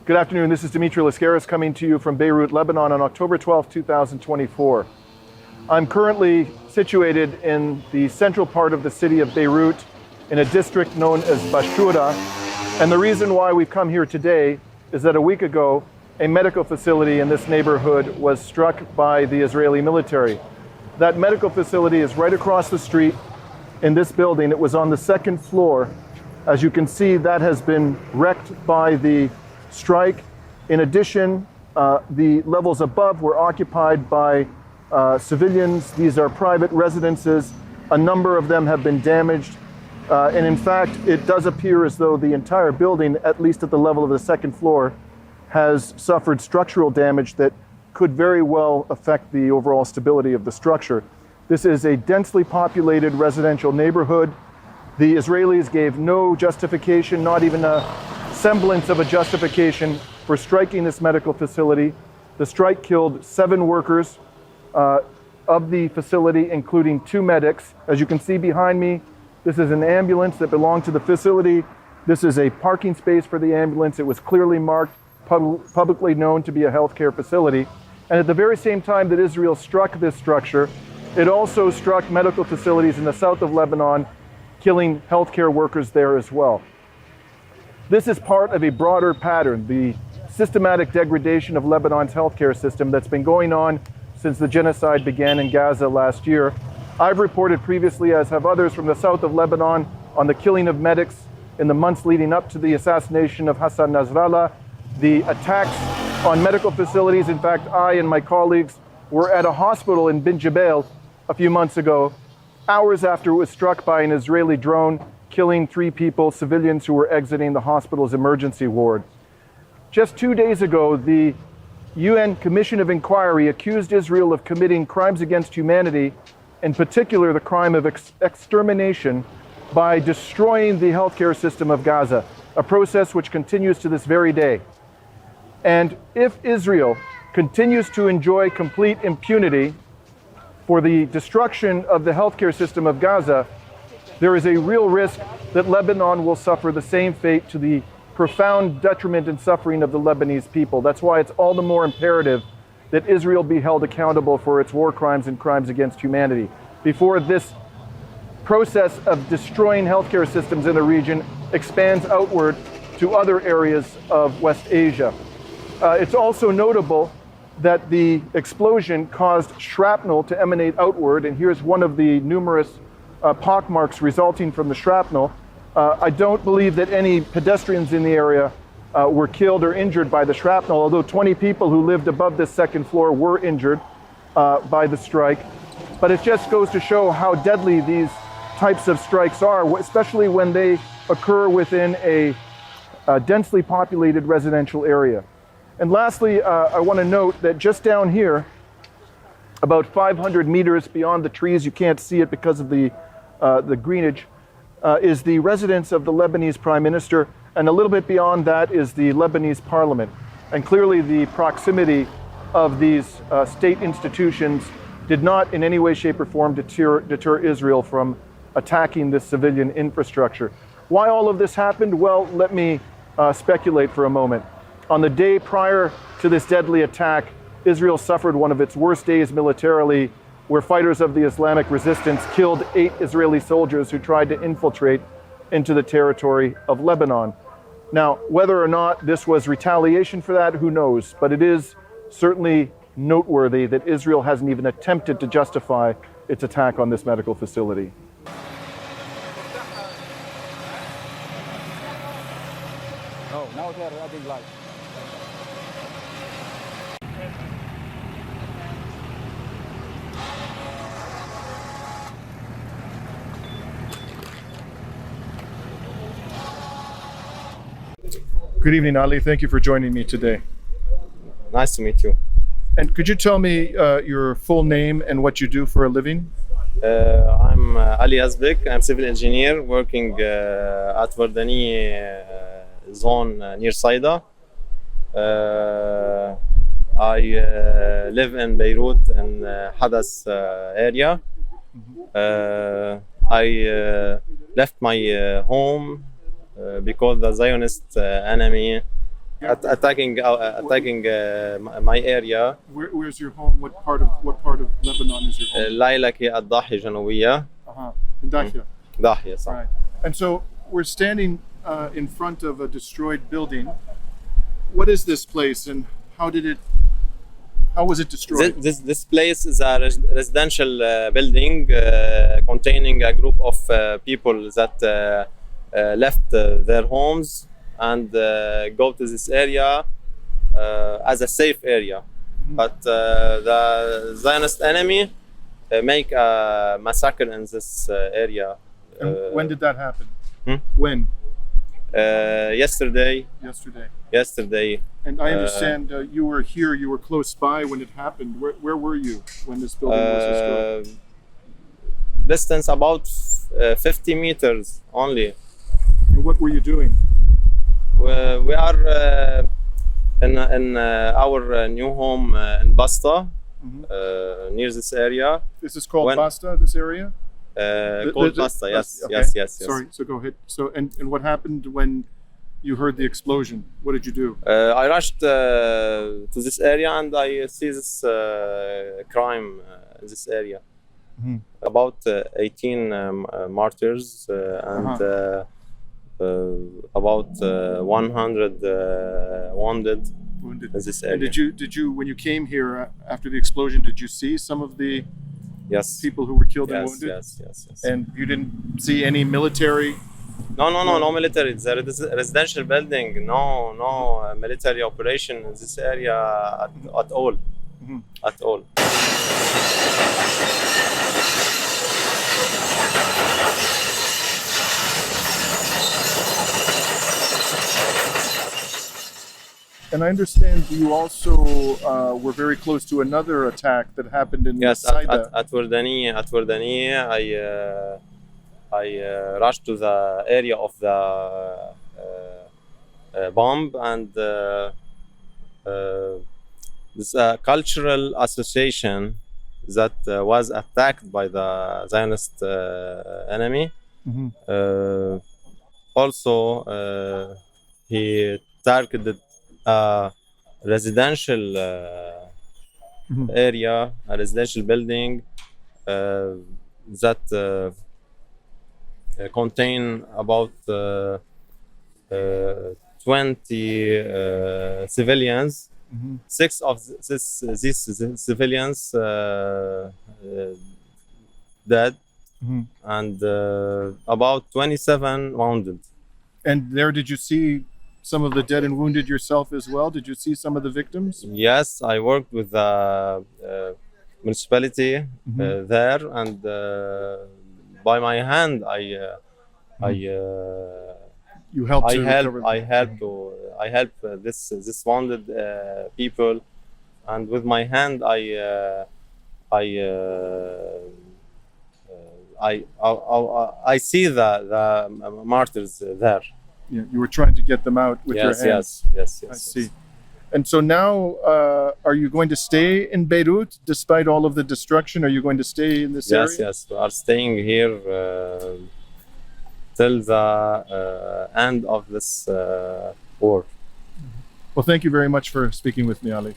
Good afternoon, this is Dimitri Lascaris coming to you from Beirut, Lebanon on October 12, 2024. I'm currently situated in the central part of the city of Beirut in a district known as Bashura. And the reason why we've come here today is that a week ago, a medical facility in this neighborhood was struck by the Israeli military. That medical facility is right across the street in this building. It was on the second floor. As you can see, that has been wrecked by the strike. In addition, the levels above were occupied by civilians. These are private residences. A number of them have been damaged. And in fact, it does appear as though the entire building, at least at the level of the second floor, has suffered structural damage that could very well affect the overall stability of the structure. This is a densely populated residential neighborhood. The Israelis gave no justification, not even a semblance of a justification for striking this medical facility. The strike killed 7 workers of the facility, including 2 medics. As you can see behind me, this is an ambulance that belonged to the facility. This is a parking space for the ambulance. It was clearly marked, publicly known to be a healthcare facility. And at the very same time that Israel struck this structure, it also struck medical facilities in the south of Lebanon, killing healthcare workers there as well. This is part of a broader pattern, the systematic degradation of Lebanon's healthcare system that's been going on since the genocide began in Gaza last year. I've reported previously, as have others from the south of Lebanon, on the killing of medics in the months leading up to the assassination of Hassan Nasrallah, the attacks on medical facilities. In fact, I and my colleagues were at a hospital in Bin Jabal a few months ago, hours after it was struck by an Israeli drone, killing 3 people, civilians who were exiting the hospital's emergency ward. Just 2 days ago, the UN Commission of Inquiry accused Israel of committing crimes against humanity, in particular the crime of extermination, by destroying the healthcare system of Gaza, a process which continues to this very day. And if Israel continues to enjoy complete impunity for the destruction of the healthcare system of Gaza, there is a real risk that Lebanon will suffer the same fate, to the profound detriment and suffering of the Lebanese people. That's why it's all the more imperative that Israel be held accountable for its war crimes and crimes against humanity before this process of destroying healthcare systems in the region expands outward to other areas of West Asia. It's also notable that the explosion caused shrapnel to emanate outward, and here's one of the numerous pockmarks resulting from the shrapnel. I don't believe that any pedestrians in the area were killed or injured by the shrapnel, although 20 people who lived above this second floor were injured by the strike. But it just goes to show how deadly these types of strikes are, especially when they occur within a densely populated residential area. And lastly, I want to note that just down here, about 500 meters beyond the trees, you can't see it because of the greenage, is the residence of the Lebanese Prime Minister, and a little bit beyond that is the Lebanese Parliament. And clearly the proximity of these state institutions did not in any way, shape, or form deter Israel from attacking this civilian infrastructure. Why all of this happened? Well, let me speculate for a moment. On the day prior to this deadly attack, Israel suffered one of its worst days militarily, where fighters of the Islamic resistance killed 8 Israeli soldiers who tried to infiltrate into the territory of Lebanon. Now, whether or not this was retaliation for that, who knows? But it is certainly noteworthy that Israel hasn't even attempted to justify its attack on this medical facility. Oh, now they are adding light. Good evening, Ali. Thank you for joining me today. Nice to meet you. And could you tell me your full name and what you do for a living? I'm Ali Azbek. I'm civil engineer working at Vardani zone near Saida. I live in Beirut in Hadas area. I left my home because the Zionist enemy attacking my area. Where's your home? What part of Lebanon is your home? ليلة الضاحية الجنوبية. In Dakhia. ضاحية صح. Right. And so we're standing in front of a destroyed building. What is this place and how was it destroyed? This place is a residential building containing a group of people that left their homes and go to this area as a safe area. But the Zionist enemy make a massacre in this area. And when did that happen? Hmm? When? Yesterday. Yesterday. And I understand you were here, you were close by when it happened. Where were you when this building was destroyed? Distance about 50 meters only. And what were you doing? We are in our new home in Basta, near this area. This is called Basta, this area? Called Basta, yes, okay. yes. Sorry, so go ahead. So, and what happened when you heard the explosion? What did you do? I rushed to this area and I see this crime in this area. About 18 martyrs and about 100 wounded in this area. And did you when you came here after the explosion, did you see some of the people who were killed and wounded? Yes. And you didn't see any military? No military. It's a residential building. No military operation in this area at all. At all. And I understand you also were very close to another attack that happened in Saida. At Wardani, I rushed to the area of the bomb, and this cultural association that was attacked by the Zionist enemy. Also, he targeted a residential area, a residential building that contain about 20 civilians. 6 of these civilians dead, and about 27 wounded. And there, did you see some of the dead and wounded yourself as well? Did you see some of the victims? Yes, I worked with the municipality there, and by my hand, you helped. I help this wounded people, and with my hand, I see the martyrs there. Yeah, you were trying to get them out with your hands. Yes. I see. And so now, are you going to stay in Beirut despite all of the destruction? Are you going to stay in this area? Yes. We are staying here till the end of this war. Well, thank you very much for speaking with me, Ali.